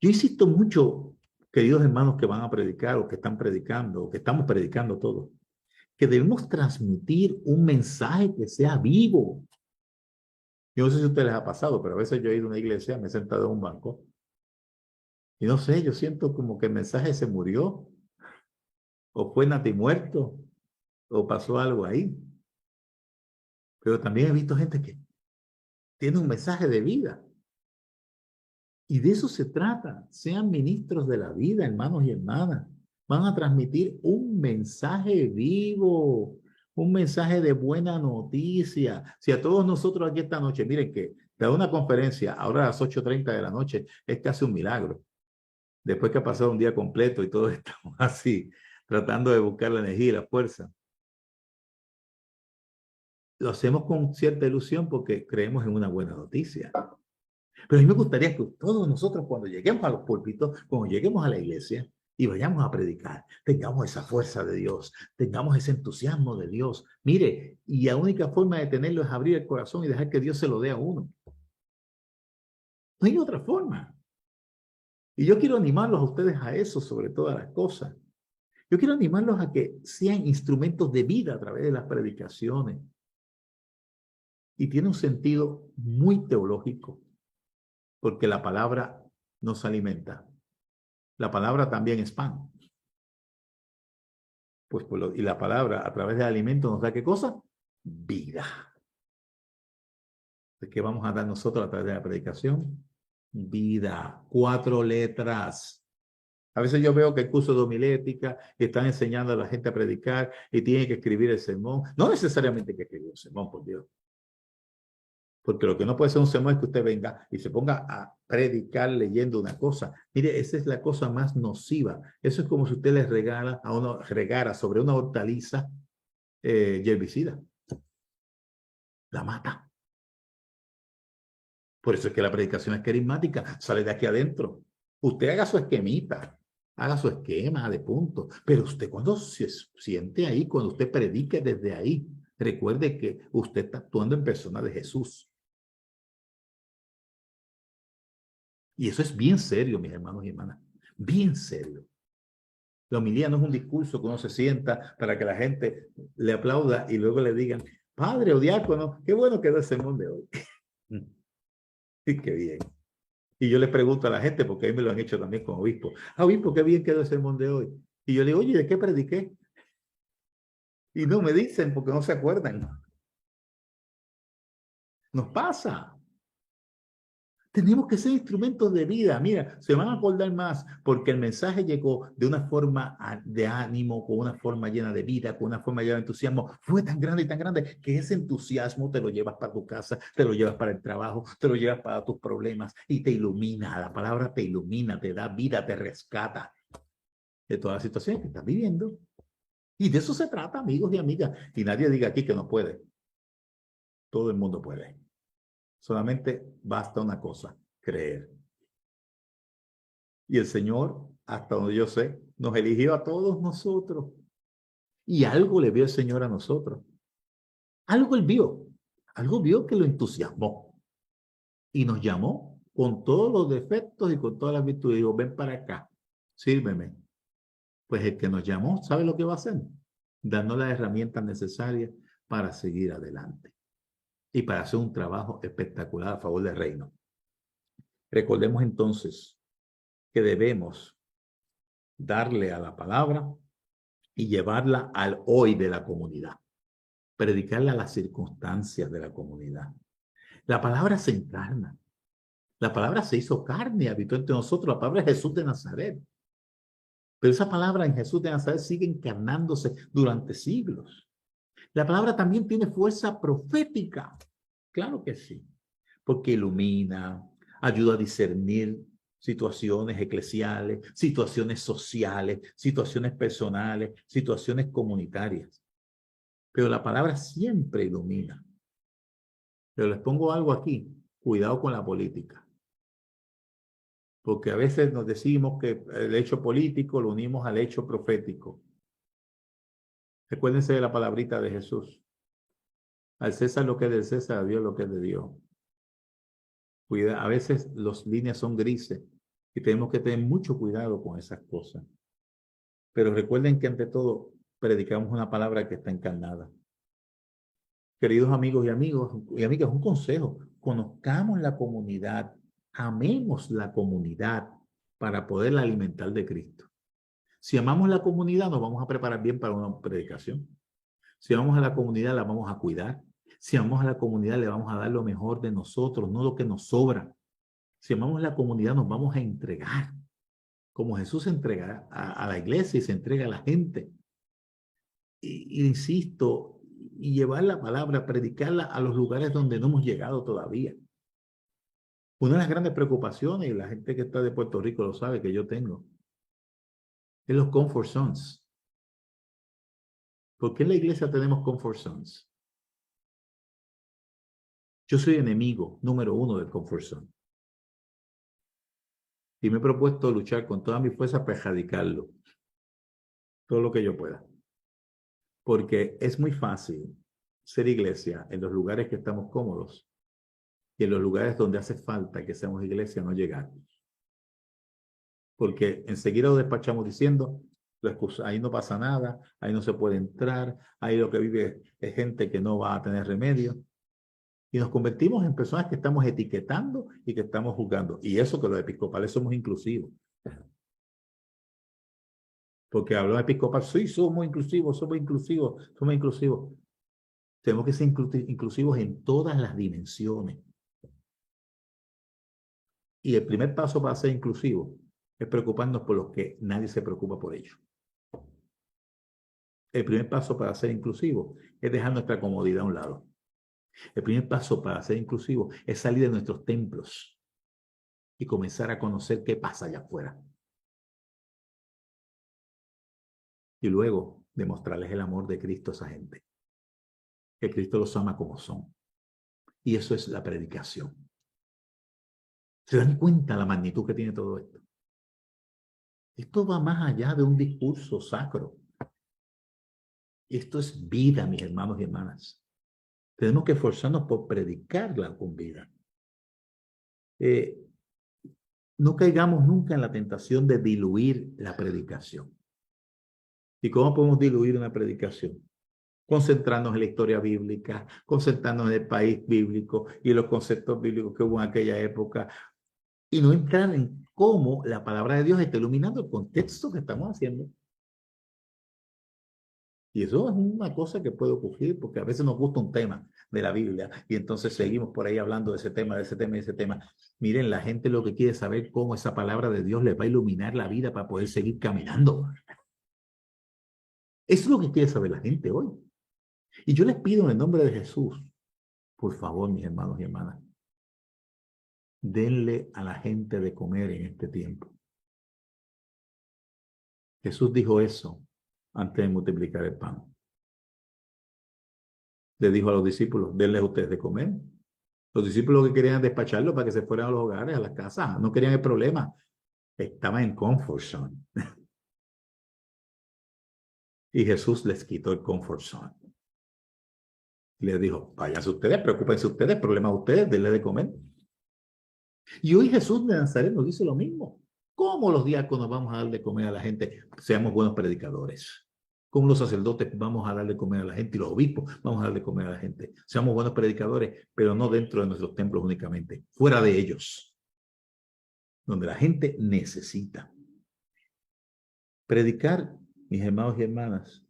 Yo insisto mucho queridos hermanos que van a predicar o que están predicando o que estamos predicando todos, que debemos transmitir un mensaje que sea vivo. Yo no sé si a ustedes les ha pasado, pero a veces yo he ido a una iglesia, me he sentado en un banco y no sé, yo siento como que el mensaje se murió o fue natimuerto o pasó algo ahí. Pero también he visto gente que tiene un mensaje de vida. Y de eso se trata. Sean ministros de la vida, hermanos y hermanas. Van a transmitir un mensaje vivo, un mensaje de buena noticia. Si a todos nosotros aquí esta noche, miren que dar una conferencia ahora a las 8:30 de la noche es casi un milagro. Después que ha pasado un día completo y todos estamos así, tratando de buscar la energía y la fuerza. Lo hacemos con cierta ilusión porque creemos en una buena noticia. Pero a mí me gustaría que todos nosotros, cuando lleguemos a los púlpitos, cuando lleguemos a la iglesia y vayamos a predicar, tengamos esa fuerza de Dios, tengamos ese entusiasmo de Dios. Mire, y la única forma de tenerlo es abrir el corazón y dejar que Dios se lo dé a uno. No hay otra forma. Y yo quiero animarlos a ustedes a eso sobre todas las cosas. Yo quiero animarlos a que sean instrumentos de vida a través de las predicaciones. Y tiene un sentido muy teológico, porque la palabra nos alimenta. La palabra también es pan. Pues y la palabra a través del alimento nos da ¿qué cosa? Vida. ¿De qué vamos a dar nosotros a través de la predicación? Vida. 4 letras. A veces yo veo que el curso de homilética están enseñando a la gente a predicar y tienen que escribir el sermón. No necesariamente hay que escribir un sermón, por Dios. Porque lo que no puede ser un sermón es que usted venga y se ponga a predicar leyendo una cosa. Mire, esa es la cosa más nociva. Eso es como si usted le regala a uno, regara sobre una hortaliza herbicida. La mata. Por eso es que la predicación es carismática. Sale de aquí adentro. Usted haga su esquemita. Haga su esquema de puntos. Pero usted cuando se siente ahí, cuando usted predique desde ahí, recuerde que usted está actuando en persona de Jesús. Y eso es bien serio, mis hermanos y hermanas. Bien serio. La homilía no es un discurso que uno se sienta para que la gente le aplauda y luego le digan, padre o diácono, qué bueno quedó el sermón de hoy. Y qué bien. Y yo le pregunto a la gente, porque a mí me lo han hecho también como obispo, obispo, qué bien quedó el sermón de hoy. Y yo le digo, oye, ¿de qué prediqué? Y no me dicen porque no se acuerdan. Nos pasa. Tenemos que ser instrumentos de vida. Mira, se van a acordar más porque el mensaje llegó de una forma de ánimo, con una forma llena de vida, con una forma llena de entusiasmo. Fue tan grande y tan grande que ese entusiasmo te lo llevas para tu casa, te lo llevas para el trabajo, te lo llevas para tus problemas y te ilumina. La palabra te ilumina, te da vida, te rescata de todas las situaciones que estás viviendo. Y de eso se trata, amigos y amigas. Y nadie diga aquí que no puede. Todo el mundo puede. Solamente basta una cosa, creer. Y el Señor, hasta donde yo sé, nos eligió a todos nosotros. Y algo le vio el Señor a nosotros. Algo Él vio. Algo vio que lo entusiasmó. Y nos llamó con todos los defectos y con todas las virtudes. Dijo, ven para acá, sírveme. Pues el que nos llamó, ¿sabe lo que va a hacer? Darnos las herramientas necesarias para seguir adelante. Y para hacer un trabajo espectacular a favor del reino. Recordemos entonces que debemos darle a la palabra y llevarla al hoy de la comunidad. Predicarla a las circunstancias de la comunidad. La palabra se encarna. La palabra se hizo carne, habitó entre nosotros. La palabra es Jesús de Nazaret. Pero esa palabra en Jesús de Nazaret sigue encarnándose durante siglos. La palabra también tiene fuerza profética. Claro que sí. Porque ilumina, ayuda a discernir situaciones eclesiales, situaciones sociales, situaciones personales, situaciones comunitarias. Pero la palabra siempre ilumina. Pero les pongo algo aquí. Cuidado con la política. Porque a veces nos decimos que el hecho político lo unimos al hecho profético. Recuérdense de la palabrita de Jesús. Al César lo que es del César, a Dios lo que es de Dios. Cuida, a veces las líneas son grises Y tenemos que tener mucho cuidado con esas cosas. Pero recuerden que ante todo predicamos una palabra que está encarnada. Queridos amigos y amigas, un consejo: conozcamos la comunidad, amemos la comunidad para poderla alimentar de Cristo. Si amamos la comunidad, nos vamos a preparar bien para una predicación. Si amamos a la comunidad, la vamos a cuidar. Si amamos a la comunidad, le vamos a dar lo mejor de nosotros, no lo que nos sobra. Si amamos la comunidad, nos vamos a entregar, como Jesús se entrega a la iglesia y se entrega a la gente. Y insisto, y llevar la palabra, predicarla a los lugares donde no hemos llegado todavía. Una de las grandes preocupaciones, y la gente que está de Puerto Rico lo sabe, que yo tengo, es los comfort zones. ¿Por qué en la iglesia tenemos comfort zones? Yo soy enemigo número 1 del comfort zone. Y me he propuesto luchar con toda mi fuerza para erradicarlo. Todo lo que yo pueda. Porque es muy fácil ser iglesia en los lugares que estamos cómodos y en los lugares donde hace falta que seamos iglesia no llegar. Porque enseguida lo despachamos diciendo, ahí no pasa nada, ahí no se puede entrar, ahí lo que vive es gente que no va a tener remedio. Y nos convertimos en personas que estamos etiquetando y que estamos juzgando. Y eso que los episcopales somos inclusivos. Porque hablamos episcopal, sí, somos inclusivos, somos inclusivos, somos inclusivos. Tenemos que ser inclusivos en todas las dimensiones. Y el primer paso para ser inclusivo es preocuparnos por los que nadie se preocupa por ellos. El primer paso para ser inclusivo es dejar nuestra comodidad a un lado. El primer paso para ser inclusivo es salir de nuestros templos y comenzar a conocer qué pasa allá afuera. Y luego demostrarles el amor de Cristo a esa gente. Que Cristo los ama como son. Y eso es la predicación. ¿Se dan cuenta la magnitud que tiene todo esto? Esto va más allá de un discurso sacro. Esto es vida, mis hermanos y hermanas. Tenemos que esforzarnos por predicarla con vida. No caigamos nunca en la tentación de diluir la predicación. ¿Y cómo podemos diluir una predicación? Concentrarnos en la historia bíblica, concentrarnos en el país bíblico y los conceptos bíblicos que hubo en aquella época, y no entrar en cómo la palabra de Dios está iluminando el contexto que estamos haciendo. Y eso es una cosa que puede ocurrir porque a veces nos gusta un tema de la Biblia y entonces seguimos por ahí hablando de ese tema, de ese tema, de ese tema. Miren, la gente lo que quiere es saber cómo esa palabra de Dios les va a iluminar la vida para poder seguir caminando. Eso es lo que quiere saber la gente hoy. Y yo les pido en el nombre de Jesús, por favor, mis hermanos y hermanas, denle a la gente de comer en este tiempo. Jesús dijo eso antes de multiplicar el pan. Le dijo a los discípulos, denle a ustedes de comer. Los discípulos lo que querían despacharlo para que se fueran a los hogares, a las casas. No querían el problema. Estaban en comfort zone. Y Jesús les quitó el comfort zone. Y les dijo, váyanse ustedes, preocúpense ustedes, problema de ustedes, denle de comer. Y hoy Jesús de Nazaret nos dice lo mismo. ¿Cómo los diáconos vamos a dar de comer a la gente? Seamos buenos predicadores. ¿Cómo los sacerdotes vamos a dar de comer a la gente? Y los obispos vamos a dar de comer a la gente. Seamos buenos predicadores, pero no dentro de nuestros templos únicamente. Fuera de ellos. Donde la gente necesita. Predicar, mis hermanos y hermanas,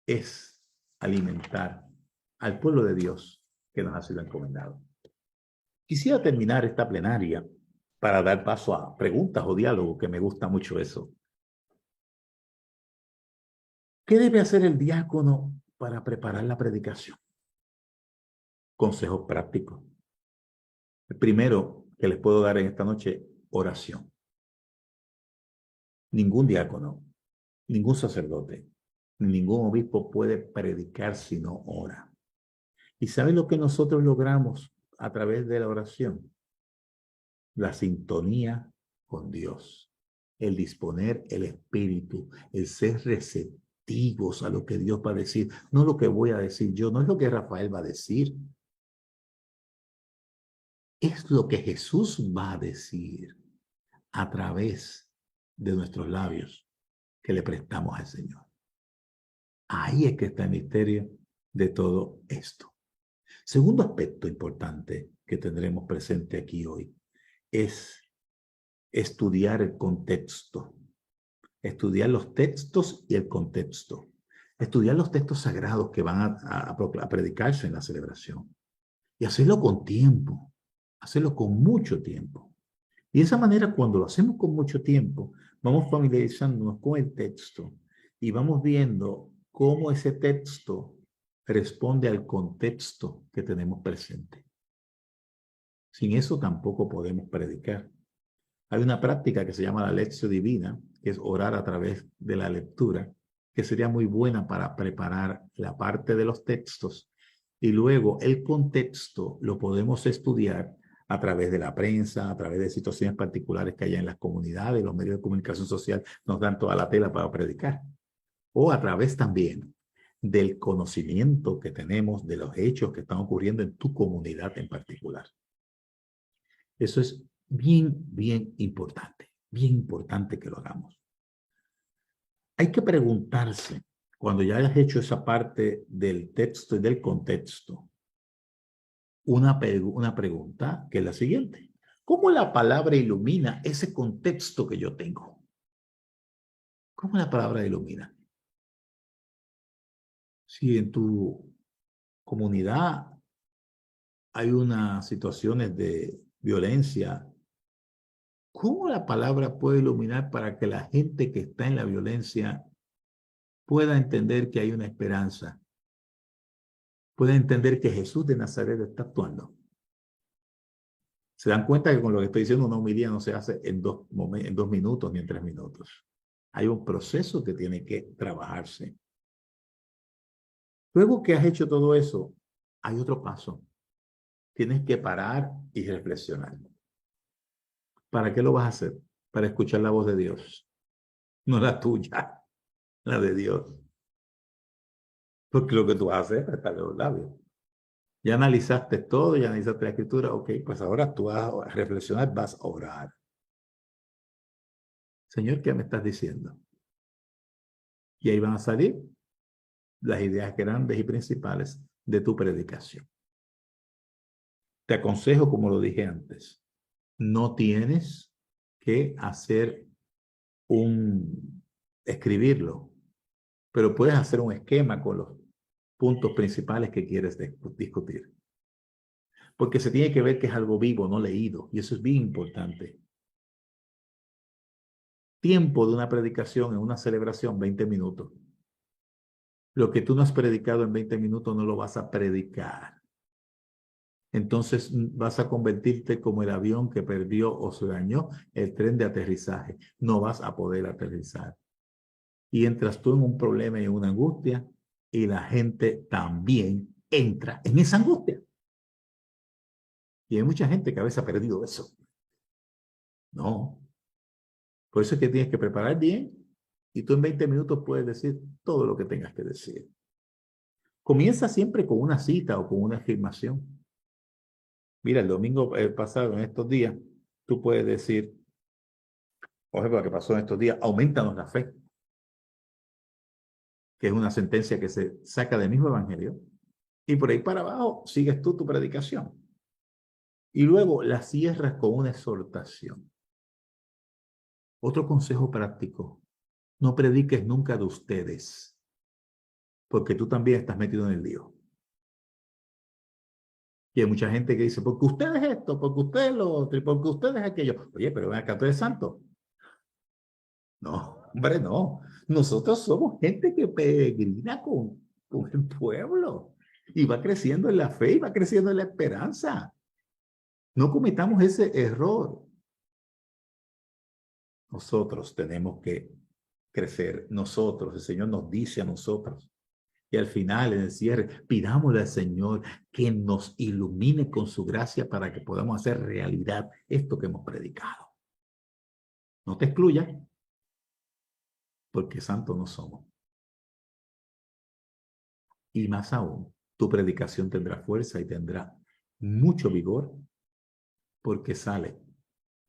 es alimentar al pueblo de Dios que nos ha sido encomendado. Quisiera terminar esta plenaria para dar paso a preguntas o diálogos, que me gusta mucho eso. ¿Qué debe hacer el diácono para preparar la predicación? Consejos prácticos. El primero que les puedo dar en esta noche, oración. Ningún diácono, ningún sacerdote, ningún obispo puede predicar si no ora. ¿Y saben lo que nosotros logramos a través de la oración? La sintonía con Dios, el disponer el espíritu, el ser receptivos a lo que Dios va a decir, no lo que voy a decir yo, no es lo que Rafael va a decir, es lo que Jesús va a decir. a través de nuestros labios que le prestamos al Señor. Ahí es que está el misterio de todo esto. Segundo aspecto importante que tendremos presente aquí hoy es estudiar el contexto. Estudiar los textos y el contexto. Estudiar los textos sagrados que van a predicarse en la celebración. Y hacerlo con tiempo. Hacerlo con mucho tiempo. Y de esa manera, cuando lo hacemos con mucho tiempo, vamos familiarizándonos con el texto y vamos viendo cómo ese texto responde al contexto que tenemos presente. Sin eso tampoco podemos predicar. Hay una práctica que se llama la lección divina, que es orar a través de la lectura, que sería muy buena para preparar la parte de los textos. Y luego el contexto lo podemos estudiar a través de la prensa, a través de situaciones particulares que haya en las comunidades, los medios de comunicación social nos dan toda la tela para predicar. O a través también del conocimiento que tenemos de los hechos que están ocurriendo en tu comunidad en particular. Eso es bien importante que lo hagamos. Hay que preguntarse, cuando ya hayas hecho esa parte del texto y del contexto, una pregunta que es la siguiente. ¿Cómo la palabra ilumina ese contexto que yo tengo? ¿Cómo la palabra ilumina? Si en tu comunidad hay unas situaciones de violencia, ¿cómo la palabra puede iluminar para que la gente que está en la violencia pueda entender que hay una esperanza? Pueda entender que Jesús de Nazaret está actuando. Se dan cuenta que con lo que estoy diciendo una homilía no se hace en dos minutos ni en 3 minutos. Hay un proceso que tiene que trabajarse. Luego que has hecho todo eso, hay otro paso. Tienes que parar y reflexionar. ¿Para qué lo vas a hacer? Para escuchar la voz de Dios. No la tuya, la de Dios. Porque lo que tú vas a hacer es prestarle los labios. Ya analizaste todo, ya analizaste la escritura. Ok, pues ahora tú vas a reflexionar, vas a orar. Señor, ¿qué me estás diciendo? Y ahí van a salir las ideas grandes y principales de tu predicación. Te aconsejo, como lo dije antes, no tienes que escribirlo, pero puedes hacer un esquema con los puntos principales que quieres discutir. Porque se tiene que ver que es algo vivo, no leído, y eso es bien importante. Tiempo de una predicación en una celebración, 20 minutos. Lo que tú no has predicado en 20 minutos no lo vas a predicar. Entonces vas a convertirte como el avión que perdió o se dañó el tren de aterrizaje. No vas a poder aterrizar. Y entras tú en un problema y en una angustia, y la gente también entra en esa angustia. Y hay mucha gente que a veces ha perdido eso. No. Por eso es que tienes que preparar bien, y tú en 20 minutos puedes decir todo lo que tengas que decir. Comienza siempre con una cita o con una afirmación. Mira, el domingo pasado, en estos días, tú puedes decir, por ejemplo, lo que pasó en estos días, aumentanos la fe, que es una sentencia que se saca del mismo evangelio, y por ahí para abajo sigues tú tu predicación. Y luego la cierras con una exhortación. Otro consejo práctico, no prediques nunca de ustedes, porque tú también estás metido en el lío. Y hay mucha gente que dice, porque ustedes esto, porque ustedes lo otro, y porque ustedes aquello. Oye, pero ven acá, tú eres santo. No, hombre, no. Nosotros somos gente que peregrina con el pueblo y va creciendo en la fe y va creciendo en la esperanza. No cometamos ese error. Nosotros tenemos que crecer. Nosotros, el Señor nos dice a nosotros. Y al final, en el cierre, pidámosle al Señor que nos ilumine con su gracia para que podamos hacer realidad esto que hemos predicado. No te excluyas, porque santos no somos. Y más aún, tu predicación tendrá fuerza y tendrá mucho vigor, porque sale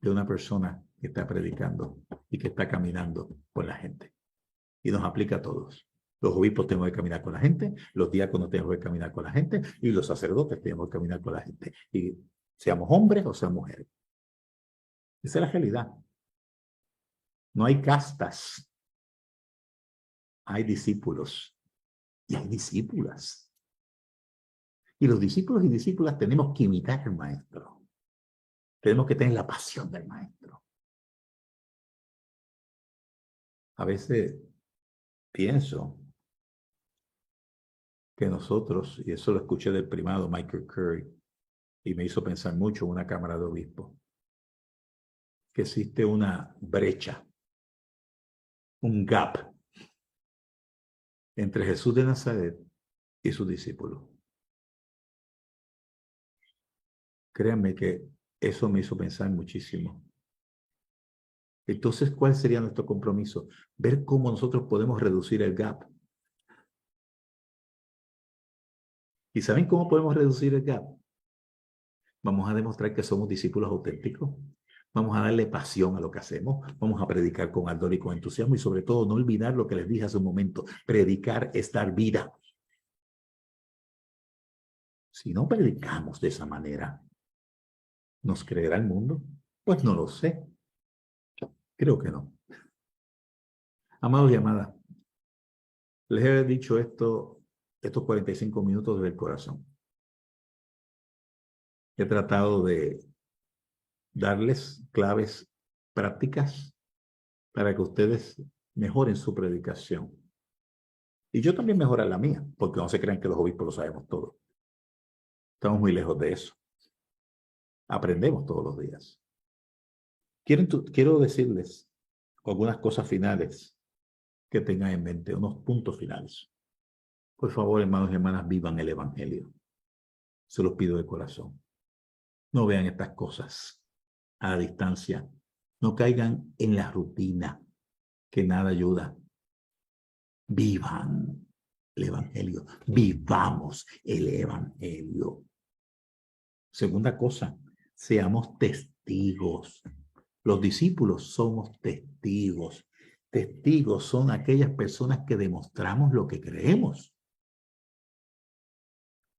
de una persona que está predicando y que está caminando con la gente. Y nos aplica a todos. Los obispos tenemos que caminar con la gente, los diáconos tenemos que caminar con la gente y los sacerdotes tenemos que caminar con la gente. Y seamos hombres o seamos mujeres. Esa es la realidad. No hay castas. Hay discípulos y hay discípulas. Y los discípulos y discípulas tenemos que imitar al maestro. Tenemos que tener la pasión del maestro. A veces pienso que nosotros, y eso lo escuché del primado Michael Curry, y me hizo pensar mucho en una cámara de obispos, que existe una brecha, un gap entre Jesús de Nazaret y sus discípulos. Créanme que eso me hizo pensar muchísimo. Entonces, ¿cuál sería nuestro compromiso? Ver cómo nosotros podemos reducir el gap. ¿Y saben cómo podemos reducir el gap? Vamos a demostrar que somos discípulos auténticos. Vamos a darle pasión a lo que hacemos. Vamos a predicar con ardor y con entusiasmo y sobre todo no olvidar lo que les dije hace un momento. Predicar es dar vida. Si no predicamos de esa manera, ¿nos creerá el mundo? Pues no lo sé. Creo que no. Amados y amadas, les he dicho estos 45 minutos del corazón. He tratado de darles claves prácticas para que ustedes mejoren su predicación. Y yo también mejorar la mía, porque no se crean que los obispos lo sabemos todo. Estamos muy lejos de eso. Aprendemos todos los días. Quiero decirles algunas cosas finales que tengan en mente, unos puntos finales. Por favor, hermanos y hermanas, vivan el Evangelio. Se los pido de corazón. No vean estas cosas a la distancia. No caigan en la rutina, que nada ayuda. Vivan el Evangelio. Vivamos el Evangelio. Segunda cosa, seamos testigos. Los discípulos somos testigos. Testigos son aquellas personas que demostramos lo que creemos.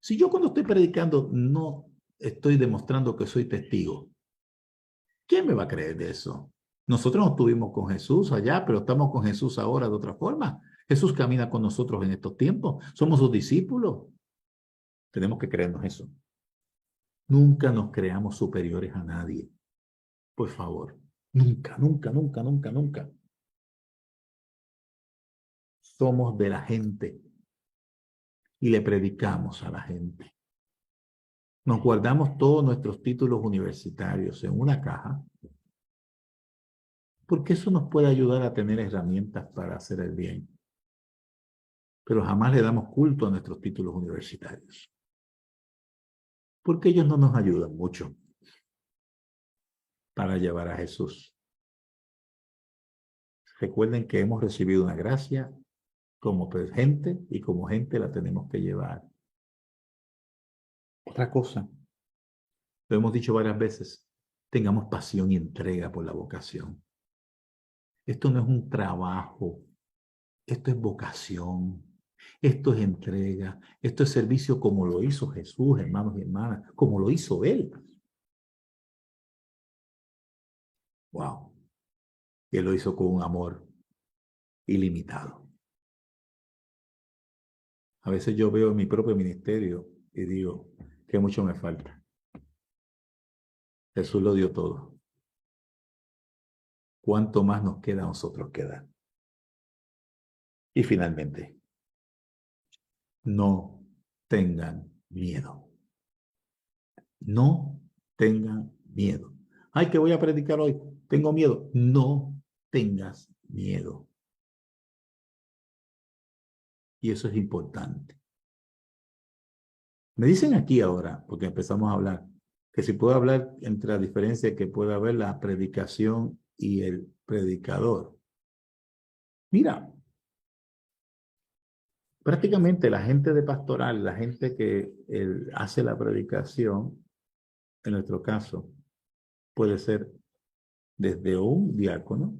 Si yo cuando estoy predicando no estoy demostrando que soy testigo, ¿quién me va a creer de eso? Nosotros no estuvimos con Jesús allá, pero estamos con Jesús ahora de otra forma. Jesús camina con nosotros en estos tiempos. Somos sus discípulos. Tenemos que creernos eso. Nunca nos creamos superiores a nadie. Por favor. Nunca, nunca, nunca, nunca, nunca. Somos de la gente y le predicamos a la gente. Nos guardamos todos nuestros títulos universitarios en una caja porque eso nos puede ayudar a tener herramientas para hacer el bien. Pero jamás le damos culto a nuestros títulos universitarios. Porque ellos no nos ayudan mucho para llevar a Jesús. Recuerden que hemos recibido una gracia como gente y como gente la tenemos que llevar. Otra cosa, lo hemos dicho varias veces, tengamos pasión y entrega por la vocación. Esto no es un trabajo, esto es vocación, esto es entrega, esto es servicio como lo hizo Jesús, hermanos y hermanas, como lo hizo Él. Wow. Y Él lo hizo con un amor ilimitado. A veces yo veo en mi propio ministerio y digo que mucho me falta. Jesús lo dio todo. ¿Cuánto más nos queda a nosotros quedar? Y finalmente, no tengan miedo. No tengan miedo. Ay, que voy a predicar hoy. Tengo miedo. No tengas miedo. Y eso es importante. Me dicen aquí ahora, porque empezamos a hablar, que si puedo hablar entre la diferencia que puede haber la predicación y el predicador. Mira, prácticamente la gente de pastoral, la gente que hace la predicación, en nuestro caso, puede ser desde un diácono,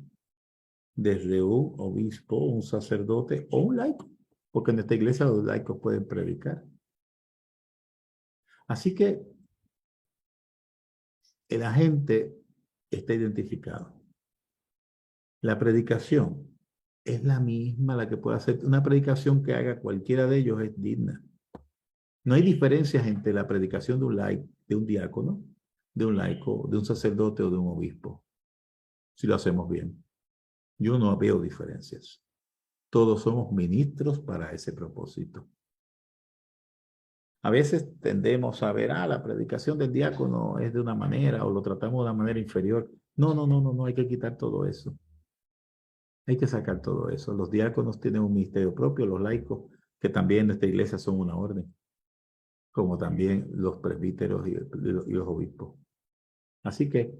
desde un obispo, un sacerdote o un laico, porque en esta iglesia los laicos pueden predicar. Así que el agente está identificado. La predicación es la misma la que puede hacer. Una predicación que haga cualquiera de ellos es digna. No hay diferencias entre la predicación de un laico, de un diácono, de un laico, de un sacerdote o de un obispo, si lo hacemos bien. Yo no veo diferencias. Todos somos ministros para ese propósito. A veces tendemos a ver, la predicación del diácono es de una manera o lo tratamos de una manera inferior. No, hay que quitar todo eso. Hay que sacar todo eso. Los diáconos tienen un ministerio propio, los laicos, que también en esta iglesia son una orden, como también los presbíteros y los obispos. Así que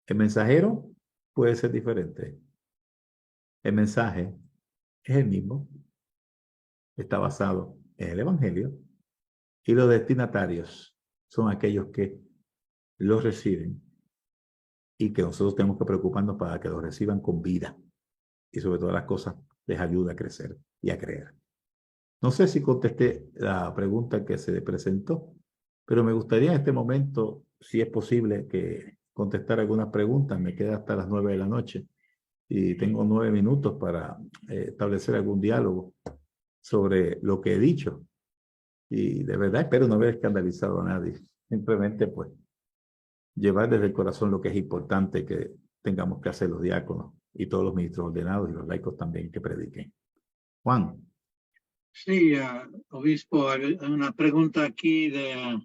el mensajero puede ser diferente. El mensaje es el mismo, está basado en el Evangelio, y los destinatarios son aquellos que los reciben y que nosotros tenemos que preocuparnos para que los reciban con vida y sobre todas las cosas les ayuda a crecer y a creer. No sé si contesté la pregunta que se presentó, pero me gustaría en este momento, si es posible, que contestar algunas preguntas. Me queda hasta las 9 de la noche y tengo 9 minutos para establecer algún diálogo sobre lo que he dicho. Y de verdad espero no haber escandalizado a nadie. Simplemente, pues, llevar desde el corazón lo que es importante que tengamos que hacer los diáconos y todos los ministros ordenados y los laicos también que prediquen. Juan. Sí, obispo, hay una pregunta aquí de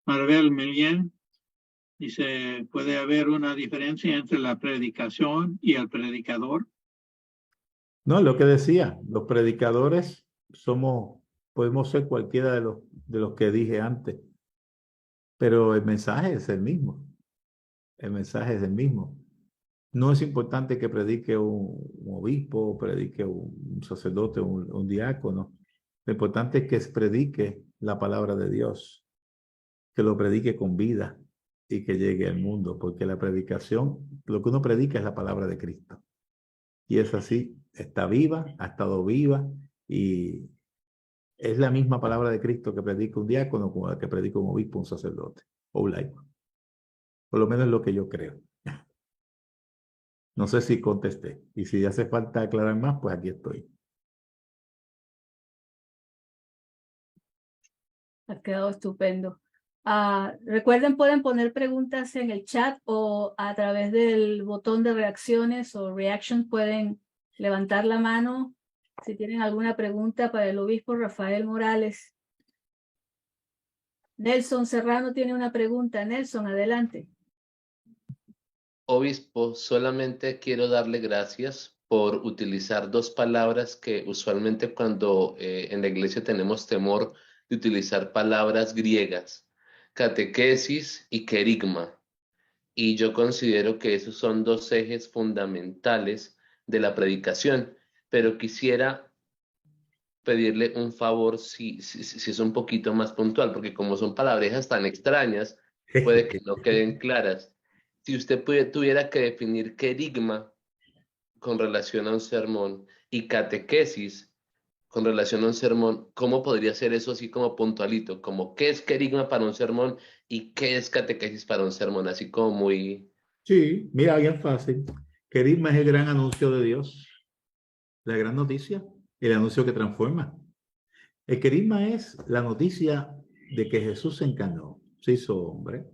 Maribel Millén. Dice, ¿puede haber una diferencia entre la predicación y el predicador? No, lo que decía, los predicadores podemos ser cualquiera de los que dije antes, pero el mensaje es el mismo. El mensaje es el mismo. No es importante que predique un obispo, predique un sacerdote, un diácono. Lo importante es que predique la palabra de Dios, que lo predique con vida y que llegue al mundo, porque la predicación, lo que uno predica es la palabra de Cristo. Y es así, está viva, ha estado viva y es la misma palabra de Cristo que predica un diácono como la que predica un obispo, un sacerdote o un laico. Por lo menos es lo que yo creo. No sé si contesté. Y si hace falta aclarar más, pues aquí estoy. Ha quedado estupendo. Recuerden, pueden poner preguntas en el chat o a través del botón de reacciones o reaction pueden levantar la mano si tienen alguna pregunta para el obispo Rafael Morales. Nelson Serrano tiene una pregunta. Nelson, adelante. Obispo, solamente quiero darle gracias por utilizar dos palabras que usualmente cuando en la iglesia tenemos temor de utilizar palabras griegas, catequesis y querigma. Y yo considero que esos son dos ejes fundamentales de la predicación, pero quisiera pedirle un favor si es un poquito más puntual, porque como son palabrejas tan extrañas, puede que no queden claras. Si usted tuviera que definir querigma con relación a un sermón y catequesis con relación a un sermón, ¿cómo podría ser eso así como puntualito? Como qué es querigma para un sermón y qué es catequesis para un sermón, así como muy... Sí, mira, bien fácil. Querigma es el gran anuncio de Dios, la gran noticia, el anuncio que transforma. El querigma es la noticia de que Jesús se encarnó, se hizo hombre,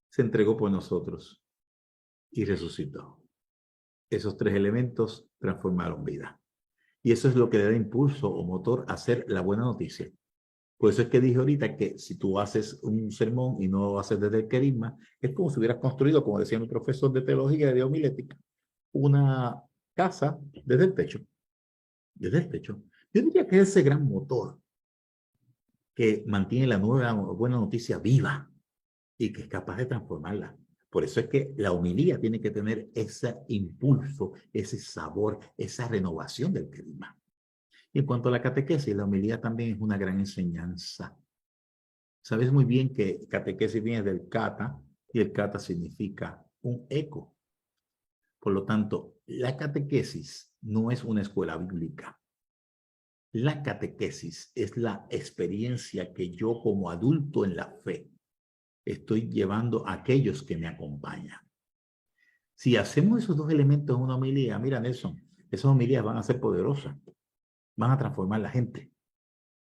se entregó por nosotros y resucitó. Esos tres elementos transformaron vida. Y eso es lo que le da impulso o motor a hacer la buena noticia. Por eso es que dije ahorita que si tú haces un sermón y no lo haces desde el querigma, es como si hubieras construido, como decía mi profesor de teología de homilética, una casa desde el techo. Desde el techo. Yo diría que es ese gran motor que mantiene la nueva buena noticia viva y que es capaz de transformarla. Por eso es que la homilía tiene que tener ese impulso, ese sabor, esa renovación del querigma. Y en cuanto a la catequesis, la homilía también es una gran enseñanza. Sabes muy bien que catequesis viene del cata y el cata significa un eco. Por lo tanto, la catequesis no es una escuela bíblica. La catequesis es la experiencia que yo como adulto en la fe estoy llevando a aquellos que me acompañan. Si hacemos esos dos elementos en una homilía, mira Nelson, esas homilías van a ser poderosas, van a transformar la gente,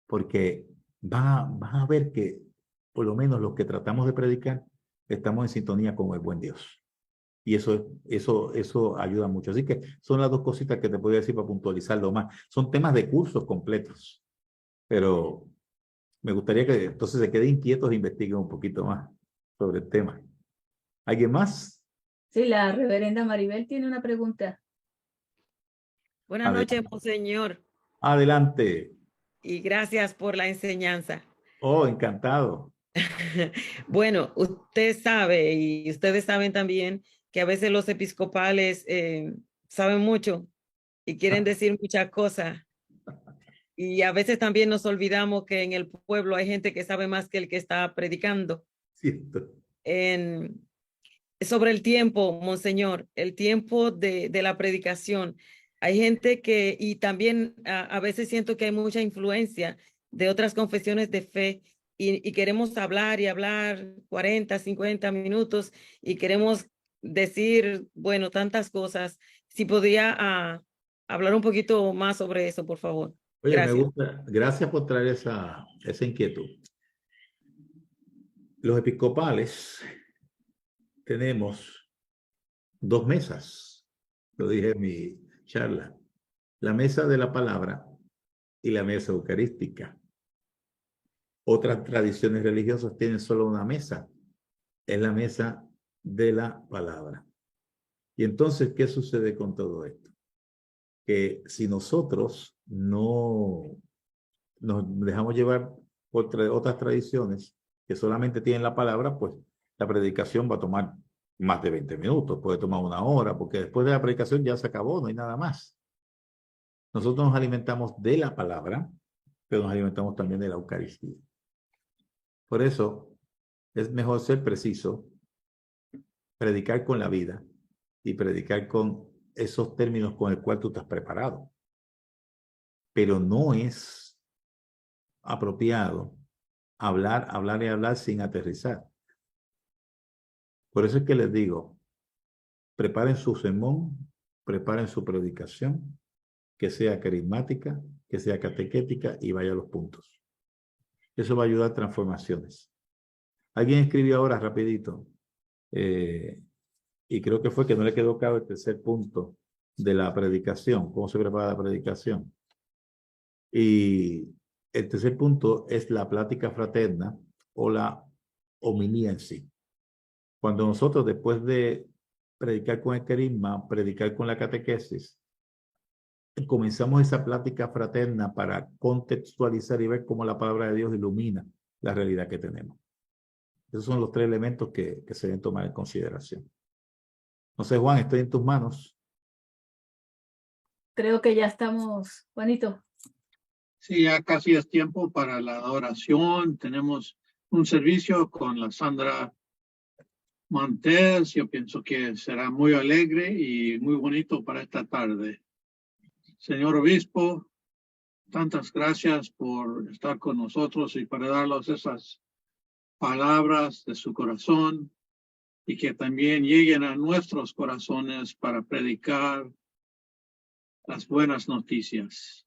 porque van a ver que por lo menos los que tratamos de predicar estamos en sintonía con el buen Dios. Y eso ayuda mucho. Así que son las dos cositas que te podría decir para puntualizarlo más. Son temas de cursos completos, pero me gustaría que entonces se queden inquietos e investiguen un poquito más sobre el tema. ¿Alguien más? Sí, la reverenda Maribel tiene una pregunta. Buenas Adelante. noches, monseñor, Adelante. y gracias por la enseñanza. Oh, encantado. Bueno, usted sabe y ustedes saben también que a veces los episcopales saben mucho y quieren decir muchas cosas. Y a veces también nos olvidamos que en el pueblo hay gente que sabe más que el que está predicando. Cierto. Sobre el tiempo, monseñor, el tiempo de la predicación. Hay gente que, y también a veces siento que hay mucha influencia de otras confesiones de fe y queremos hablar y hablar 40, 50 minutos y queremos decir, bueno, tantas cosas. Si podía hablar un poquito más sobre eso, por favor. Oye, Gracias. me gusta. Gracias por traer esa inquietud. Los episcopales tenemos dos mesas, lo dije en mi charla, la mesa de la palabra y la mesa eucarística. Otras tradiciones religiosas tienen solo una mesa, es la mesa de la palabra. Y entonces, ¿qué sucede con todo esto? Que si nosotros no nos dejamos llevar por otras tradiciones que solamente tienen la palabra, pues la predicación va a tomar más de 20 minutos, puede tomar una hora, porque después de la predicación ya se acabó, no hay nada más. Nosotros nos alimentamos de la palabra, pero nos alimentamos también de la Eucaristía. Por eso es mejor ser preciso, predicar con la vida y predicar con esos términos con el cual tú estás preparado. Pero no es apropiado hablar y hablar sin aterrizar. Por eso es que les digo, preparen su sermón, preparen su predicación, que sea carismática, que sea catequética y vaya a los puntos. Eso va a ayudar a transformaciones. Alguien escribió ahora rapidito, y creo que fue que no le quedó claro el tercer punto de la predicación, cómo se prepara la predicación. Y el tercer punto es la plática fraterna o la homilía en sí. Cuando nosotros, después de predicar con el carisma, predicar con la catequesis, comenzamos esa plática fraterna para contextualizar y ver cómo la palabra de Dios ilumina la realidad que tenemos. Esos son los tres elementos que se deben tomar en consideración. No sé, Juan, estoy en tus manos. Creo que ya estamos, Juanito. Sí, ya casi es tiempo para la adoración. Tenemos un servicio con la Sandra Montes. Yo pienso que será muy alegre y muy bonito para esta tarde. Señor Obispo, tantas gracias por estar con nosotros y para darnos esas palabras de su corazón y que también lleguen a nuestros corazones para predicar las buenas noticias.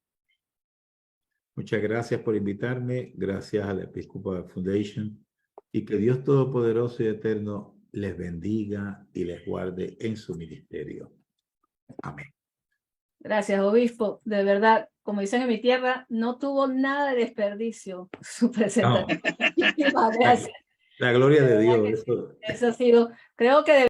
Muchas gracias por invitarme. Gracias a la Episcopal Foundation. Y que Dios Todopoderoso y Eterno les bendiga y les guarde en su ministerio. Amén. Gracias, obispo. De verdad, como dicen en mi tierra, no tuvo nada de desperdicio su presentación. No. Muchísimas gracias. La gloria de Dios. Eso ha sido, creo que